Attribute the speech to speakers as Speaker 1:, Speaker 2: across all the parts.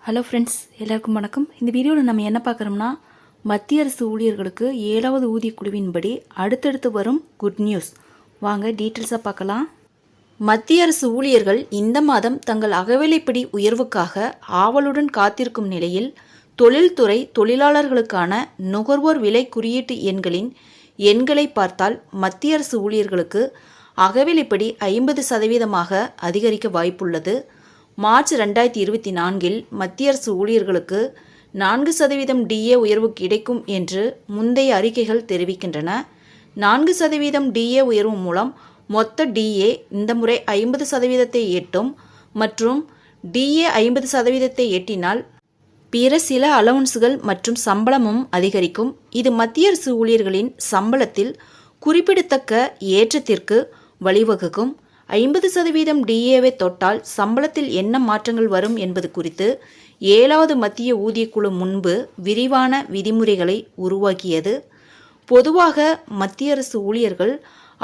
Speaker 1: Hello friends, எல்லாருக்கும் வணக்கம். இந்த வீடியோவில் நம்ம என்ன பார்க்குறோம்னா, மத்திய அரசு ஊழியர்களுக்கு 7வது ஊதிய குழுவின்படி அடுத்தடுத்து வரும் குட் நியூஸ். வாங்க டீட்டெயில்ஸாக பார்க்கலாம். மத்திய அரசு ஊழியர்கள் இந்த மாதம் தங்கள் அகவிலைப்படி உயர்வுக்காக ஆவலுடன் காத்திருக்கும் நிலையில், தொழில்துறை தொழிலாளர்களுக்கான நுகர்வோர் விலை குறியீட்டு எண்களின் எண்களை பார்த்தால் மத்திய அரசு ஊழியர்களுக்கு அகவிலைப்படி 50% அதிகரிக்க வாய்ப்புள்ளது. மார்ச் 2024 மத்திய அரசு ஊழியர்களுக்கு 4% DA உயர்வு கிடைக்கும் என்று முந்தைய அறிக்கைகள் தெரிவிக்கின்றன. 4% DA உயர்வு மூலம் மொத்த DA இந்த முறை 50% எட்டும் மற்றும் DA 50% எட்டினால் பிற சில அலவன்ஸ்கள் மற்றும் சம்பளமும் அதிகரிக்கும். இது மத்திய அரசு ஊழியர்களின் சம்பளத்தில் குறிப்பிடத்தக்க ஏற்றத்திற்கு வழிவகுக்கும். 50% DAவை தொட்டால் சம்பளத்தில் என்ன மாற்றங்கள் வரும் என்பது குறித்து 7வது மத்திய ஊதியக்குழு முன்பு விரிவான விதிமுறைகளை உருவாக்கியது. பொதுவாக மத்திய அரசு ஊழியர்கள்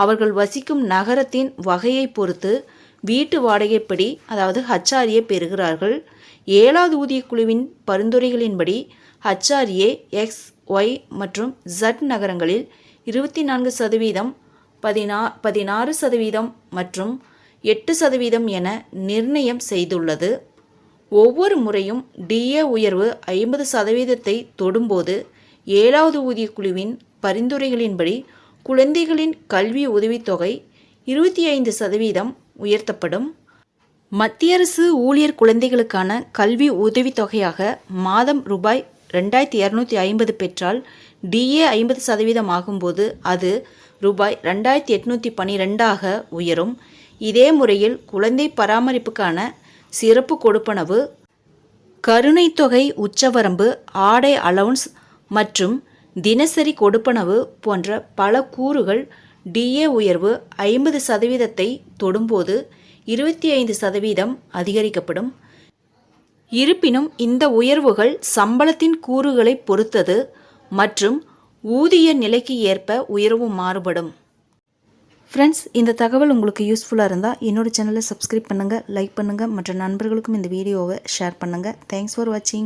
Speaker 1: அவர்கள் வசிக்கும் நகரத்தின் வகையை பொறுத்து வீட்டு வாடகைப்படி அதாவது HRA பெறுகிறார்கள். 7வது ஊதியக்குழுவின் பரிந்துரைகளின்படி HRA X, Y மற்றும் Z நகரங்களில் 24%, 16% மற்றும் 8% என நிர்ணயம் செய்துள்ளது. ஒவ்வொரு முறையும் DA உயர்வு 50%ஐ தொடும்போது 7வது ஊதியக்குழுவின் பரிந்துரைகளின்படி குழந்தைகளின் கல்வி உதவித்தொகை 25% உயர்த்தப்படும். மத்திய அரசு ஊழியர் குழந்தைகளுக்கான கல்வி உதவித்தொகையாக மாதம் ரூபாய் 2250 பெற்றால் DA 50% ஆகும்போது அது ரூபாய் 2812 உயரும். இதே முறையில் குழந்தை பராமரிப்புக்கான சிறப்பு கொடுப்பனவு, கருணைத்தொகை உச்சவரம்பு, ஆடை அலவுன்ஸ் மற்றும் தினசரி கொடுப்பனவு போன்ற பல கூறுகள் DA உயர்வு 50%ஐ தொடும்போது 25% அதிகரிக்கப்படும். இருப்பினும் இந்த உயர்வுகள் சம்பளத்தின் கூறுகளை பொறுத்தது மற்றும் ஊதிய நிலைக்கு ஏற்ப உயர்வு மாறுபடும். ஃப்ரெண்ட்ஸ், இந்த தகவல் உங்களுக்கு யூஸ்ஃபுல்லாக இருந்தால் என்னோட சேனலை சப்ஸ்கிரைப் பண்ணுங்கள், லைக் பண்ணுங்கள், மற்ற நண்பர்களுக்கும் இந்த வீடியோவை ஷேர் பண்ணுங்கள். தேங்க்ஸ் ஃபார் வாட்சிங்.